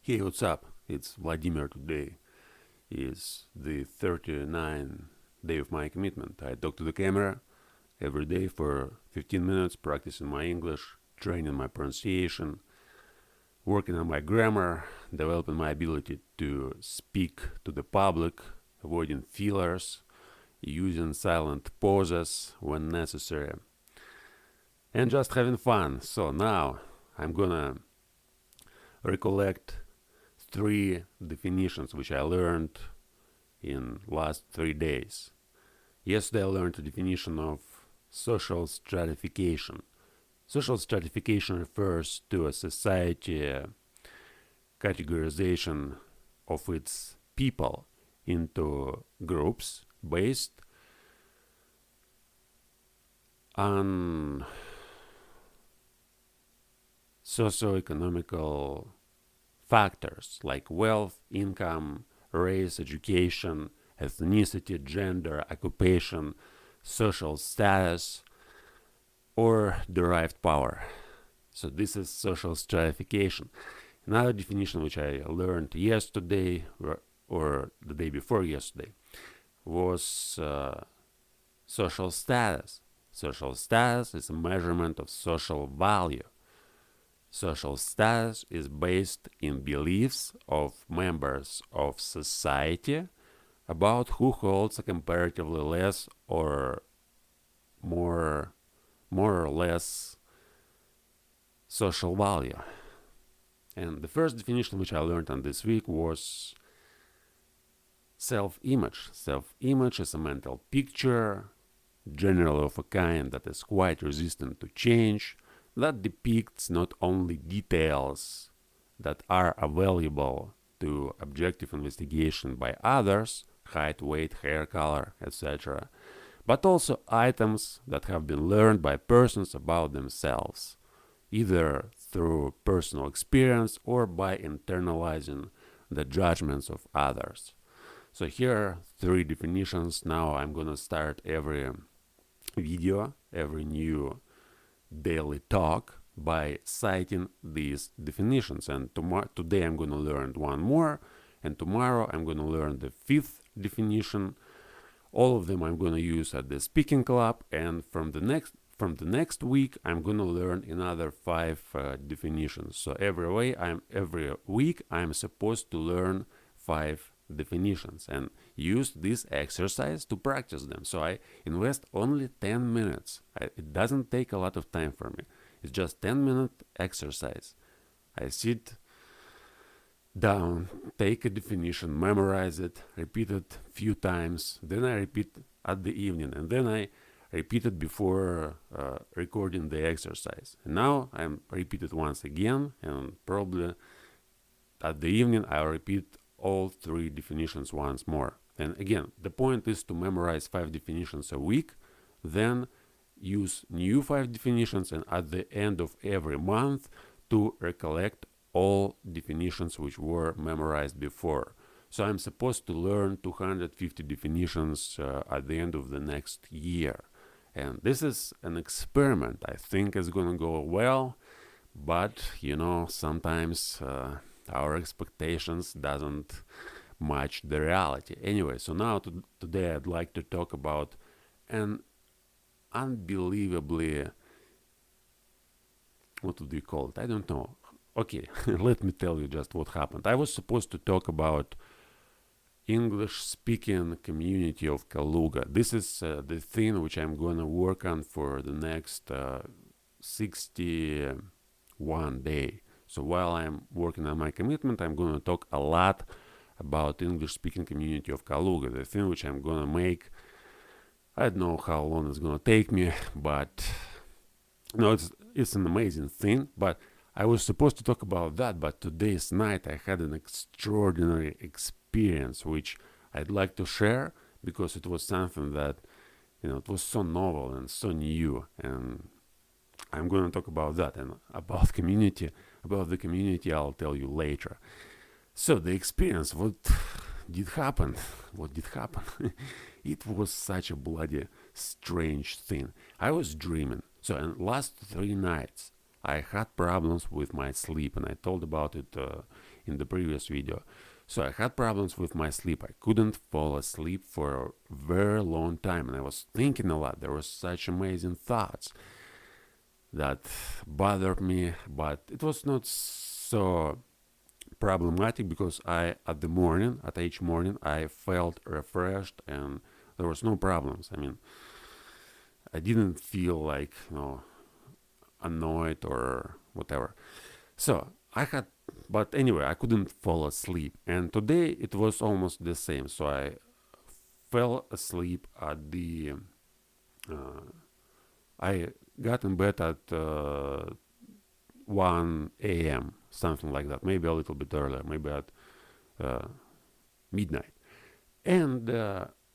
Hey, what's up? It's Vladimir. Today is the 39th day of my commitment. I talk to the camera every day for 15 minutes, practicing my English, training my pronunciation, working on my grammar, developing my ability to speak to the public, avoiding fillers, using silent pauses when necessary, and just having fun. So now I'm gonna recollect three definitions which I learned in last 3 days. Yesterday I learned the definition of social stratification. Social stratification refers to a society categorization of its people into groups based on socioeconomical factors like wealth, income, race, education, ethnicity, gender, occupation, social status, or derived power. So this is social stratification. Another definition which I learned yesterday or the day before yesterday was social status. Social status is a measurement of social value. Social status is based in beliefs of members of society about who holds a comparatively less or more or less social value. And the first definition which I learned on this week was self-image. Self-image is a mental picture, generally of a kind that is quite resistant to change, that depicts not only details that are available to objective investigation by others, height, weight, hair color, etc., but also items that have been learned by persons about themselves, either through personal experience or by internalizing the judgments of others. So here are three definitions. Now I'm gonna start every video, every new daily talk by citing these definitions, and today I'm going to learn one more, and tomorrow I'm going to learn the fifth definition. All of them I'm going to use at the speaking club, and from the next week I'm going to learn another five definitions. So every week I'm supposed to learn five definitions and use this exercise to practice them. So I invest only 10 minutes. It doesn't take a lot of time for me. It's just 10-minute exercise. I sit down, take a definition, memorize it, repeat it a few times, then I repeat at the evening, and then I repeat it before recording the exercise. And now I'm repeat it once again, and probably at the evening I'll repeat all three definitions once more. And again, the point is to memorize 5 definitions a week, then use new 5 definitions, and at the end of every month to recollect all definitions which were memorized before. So I'm supposed to learn 250 definitions at the end of the next year. And this is an experiment. I think it's going to go well, but sometimes our expectations doesn't match the reality. Anyway, so now today I'd like to talk about an unbelievably, what would we call it? I don't know. Okay, let me tell you just what happened. I was supposed to talk about English-speaking community of Kaluga. This is the thing which I'm going to work on for the next 61 day. So while I'm working on my commitment, I'm going to talk a lot about English-speaking community of Kaluga, the thing which I'm going to make. I don't know how long it's going to take me, but it's an amazing thing. But I was supposed to talk about that, but today's night I had an extraordinary experience which I'd like to share, because it was something that, it was so novel and so new, and I'm going to talk about that. And about the community I'll tell you later. So the experience, what did happen? It was such a bloody strange thing. I was dreaming. So in last 3 nights I had problems with my sleep, and I told about it in the previous video. So I had problems with my sleep. I couldn't fall asleep for a very long time, and I was thinking a lot. There were such amazing thoughts that bothered me, but it was not so problematic because at each morning, I felt refreshed and there was no problems. I mean, I didn't feel like, annoyed or whatever. So but anyway, I couldn't fall asleep. And today it was almost the same. So I fell asleep I got in bed at 1 a.m., something like that, maybe a little bit earlier, maybe at midnight. And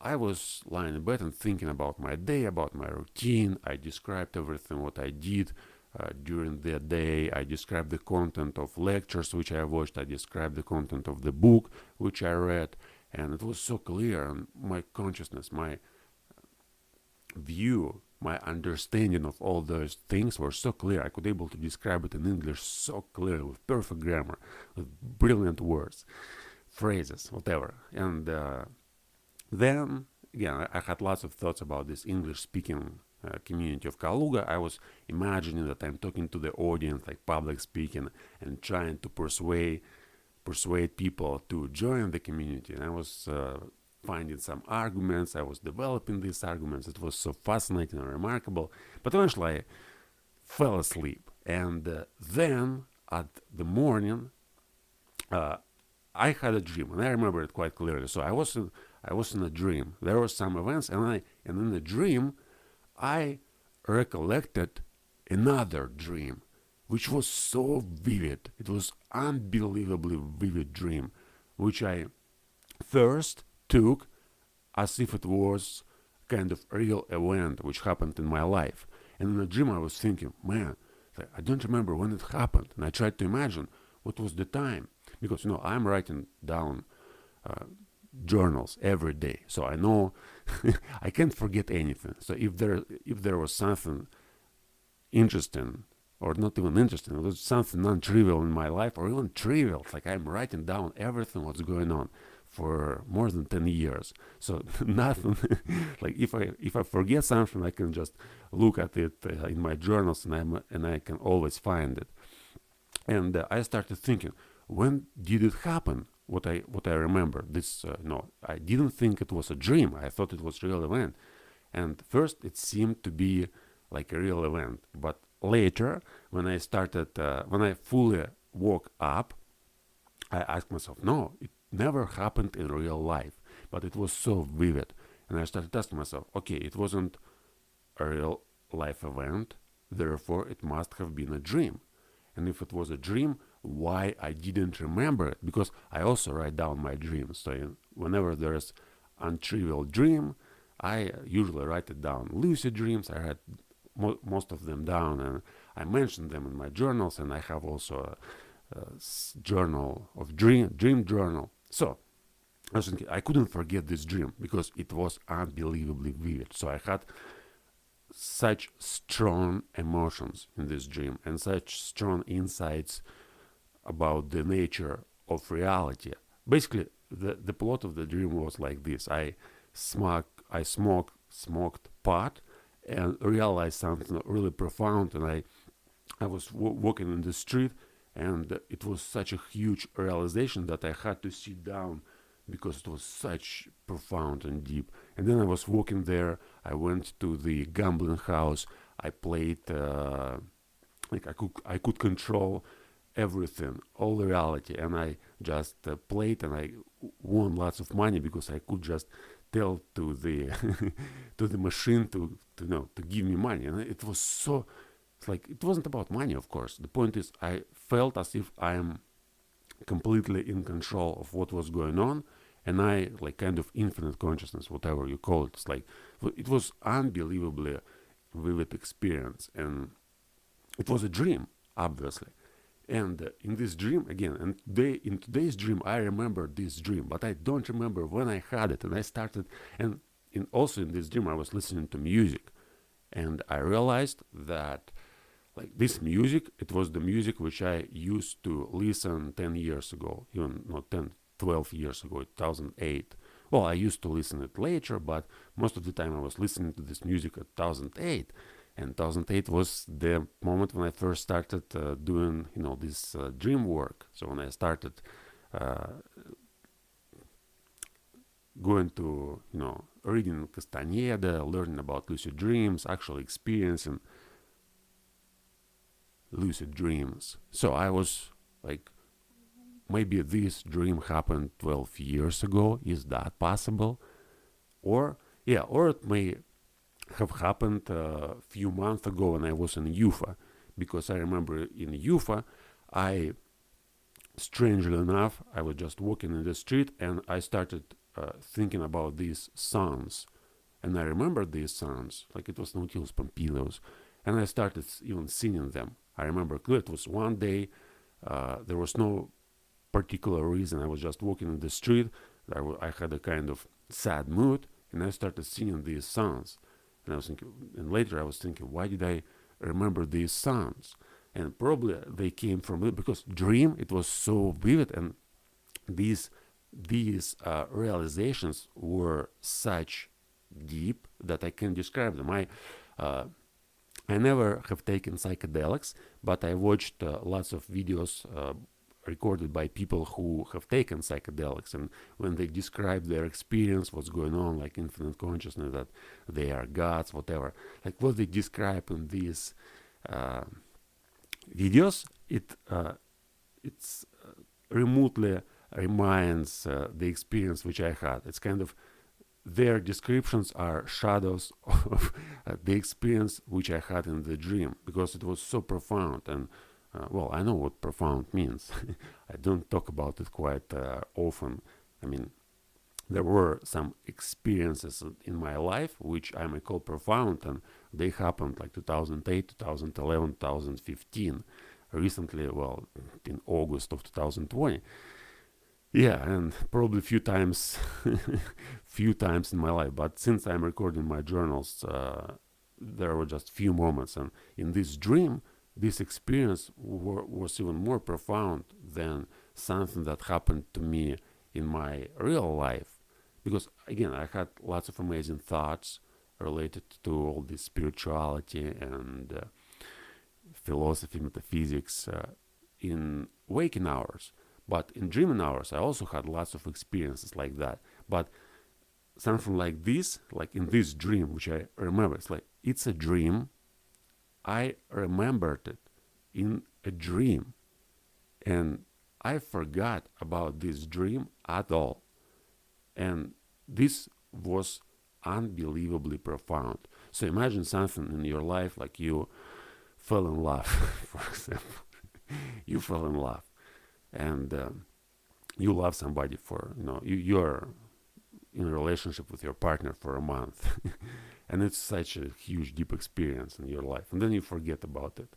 I was lying in bed and thinking about my day, about my routine. I described everything what I did during the day. I described the content of lectures which I watched. I described the content of the book which I read. And it was so clear, and my consciousness, my view, my understanding of all those things were so clear. I could able to describe it in English so clearly, with perfect grammar, with brilliant words, phrases, whatever. And then, again, I had lots of thoughts about this English-speaking community of Kaluga. I was imagining that I'm talking to the audience, like public speaking, and trying to persuade people to join the community. And I was finding some arguments. I was developing these arguments. It was so fascinating and remarkable. But eventually I fell asleep. And then at the morning, I had a dream, and I remember it quite clearly. So I was in a dream. There were some events, and in the dream, I recollected another dream, which was so vivid. It was unbelievably vivid dream, which I first took as if it was kind of real event which happened in my life. And in the dream I was thinking, man, I don't remember when it happened. And I tried to imagine what was the time. Because, I'm writing down journals every day. So I know I can't forget anything. So if there was something interesting, or not even interesting, it was something non-trivial in my life, or even trivial, it's like I'm writing down everything what's going on for more than 10 years. So nothing, like if I forget something, I can just look at it in my journals, and I can always find it. And I started thinking, when did it happen? What I remember, this I didn't think it was a dream. I thought it was a real event. And first it seemed to be like a real event, but later when I fully woke up, I asked myself, no, it never happened in real life, but it was so vivid. And I started asking myself, okay, it wasn't a real life event, therefore it must have been a dream. And if it was a dream, why I didn't remember it? Because I also write down my dreams. So whenever there's untrivial dream, I usually write it down. Lucid dreams, I write most of them down, and I mention them in my journals, and I have also a journal of dream journal. So I was thinking, I couldn't forget this dream because it was unbelievably vivid. So I had such strong emotions in this dream and such strong insights about the nature of reality. Basically, the plot of the dream was like this. I smoked pot and realized something really profound, and I was walking in the street, and it was such a huge realization that I had to sit down because it was such profound and deep. And then I was walking there. I went to the gambling house. I played I could control everything, all the reality, and I just played, and I won lots of money because I could just tell to the to the machine to give me money. And it was so, it's like, it wasn't about money, of course. The point is, I felt as if I am completely in control of what was going on, and I, like, kind of infinite consciousness, whatever you call it. It's like, it was unbelievably vivid experience, and it was a dream, obviously. And in this dream, again, in today's dream, I remember this dream, but I don't remember when I had it. And I started, and also in this dream, I was listening to music, and I realized that, like this music, it was the music which I used to listen 10 years ago, even not 10, 12 years ago, 2008. Well, I used to listen it later, but most of the time I was listening to this music at 2008. And 2008 was the moment when I first started doing, this dream work. So when I started going to, reading Castaneda, learning about lucid dreams, actually experiencing lucid dreams. So I was like, maybe this dream happened 12 years ago. Is that possible? Or it may have happened a few months ago when I was in UFA, because I remember in UFA, strangely enough, I was just walking in the street and I started thinking about these sounds. And I remember these sounds, like it was Nautilus Pompilius, and I started even singing them. I remember clearly it was one day, there was no particular reason. I was just walking in the street, I had a kind of sad mood, and I started singing these songs. And I was thinking, and later I was thinking, why did I remember these songs? And probably they came from it because dream, it was so vivid, and these realizations were such deep that I can describe them. I never have taken psychedelics, but I watched lots of videos recorded by people who have taken psychedelics, and when they describe their experience, what's going on, like infinite consciousness, that they are gods, whatever, like what they describe in these videos, it's remotely reminds the experience which I had. It's kind of, their descriptions are shadows of the experience which I had in the dream, because it was so profound. And well, I know what profound means. I don't talk about it quite often. I mean, there were some experiences in my life which I may call profound, and they happened like 2008, 2011, 2015. Recently, well, in August of 2020. Yeah, and probably few times in my life. But since I'm recording my journals, there were just few moments. And in this dream, this experience was even more profound than something that happened to me in my real life. Because again, I had lots of amazing thoughts related to all this spirituality and philosophy, metaphysics in waking hours. But in dreaming hours, I also had lots of experiences like that. But something like this, like in this dream, which I remember, it's like, it's a dream. I remembered it in a dream. And I forgot about this dream at all. And this was unbelievably profound. So imagine something in your life, like you fell in love, for example. You fell in love. And you love somebody for, you're in a relationship with your partner for a month. And it's such a huge, deep experience in your life. And then you forget about it.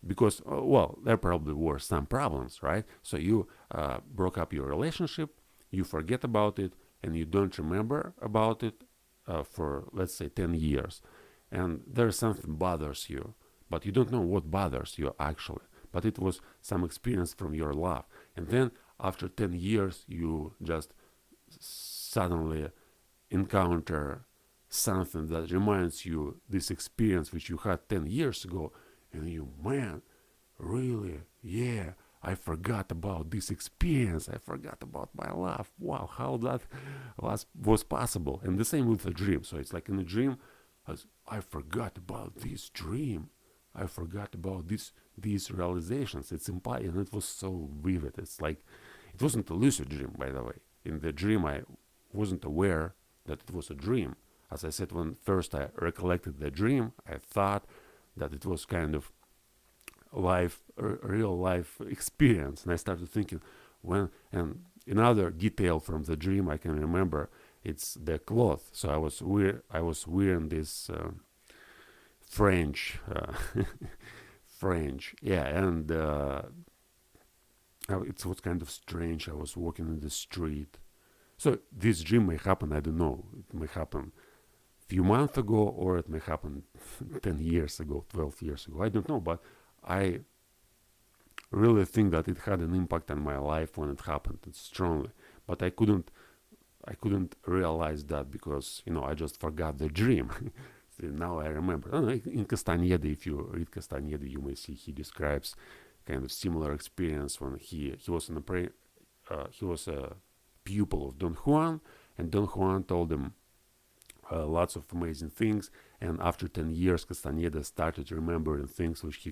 Because, well, there probably were some problems, right? So you broke up your relationship, you forget about it, and you don't remember about it for, let's say, 10 years. And there's something bothers you, but you don't know what bothers you actually. But it was some experience from your love. And then after 10 years, you just suddenly encounter something that reminds you this experience which you had 10 years ago. And you, man, really, yeah, I forgot about this experience. I forgot about my love. Wow, how that was possible. And the same with a dream. So it's like in a dream, I forgot about this dream. I forgot about these realizations. It's implied, and it was so vivid. It's like, it wasn't a lucid dream, by the way. In the dream, I wasn't aware that it was a dream. As I said, when first I recollected the dream, I thought that it was kind of real life experience. And I started thinking, and another detail from the dream I can remember, it's the cloth. So I was wearing this French, yeah, and it was kind of strange. I was walking in the street. So this dream may happen, I don't know, it may happen a few months ago, or it may happen 10 years ago, 12 years ago, I don't know, but I really think that it had an impact on my life when it happened strongly, but I couldn't realize that because I just forgot the dream. So now I remember. In Castaneda, if you read Castaneda, you may see he describes kind of similar experience when he was he was a pupil of Don Juan, and Don Juan told him lots of amazing things. And after 10 years, Castaneda started remembering things which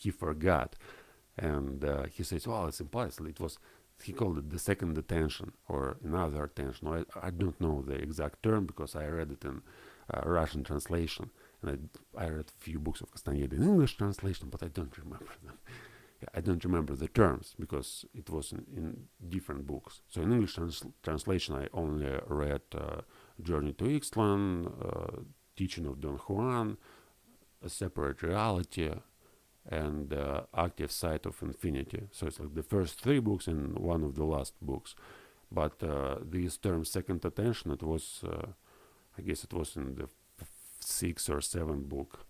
he forgot. And he says, "Well, it's impossible. It was." He called it the second attention or another attention. I don't know the exact term because I read it in Russian translation, and I read a few books of Castaneda in English translation, but I don't remember them. I don't remember the terms because it was in different books. So in English translation, I only read Journey to Ixtlan, Teaching of Don Juan, A Separate Reality, and Active Side of Infinity. So it's like the first three books and one of the last books. But these terms, second attention, it was, I guess it was in the sixth or seventh book.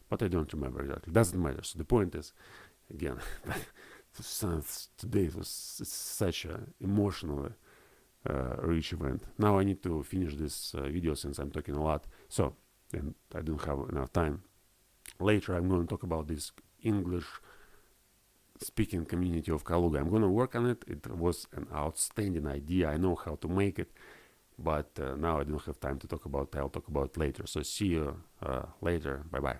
But I don't remember exactly. Doesn't matter. So the point is, again, today it was such an emotionally rich event. Now I need to finish this video since I'm talking a lot. So, and I don't have enough time. Later I'm going to talk about this English speaking community of Kaluga. I'm going to work on it. It was an outstanding idea. I know how to make it, but now I don't have time to talk about it. I'll talk about it later. So see you later. Bye bye.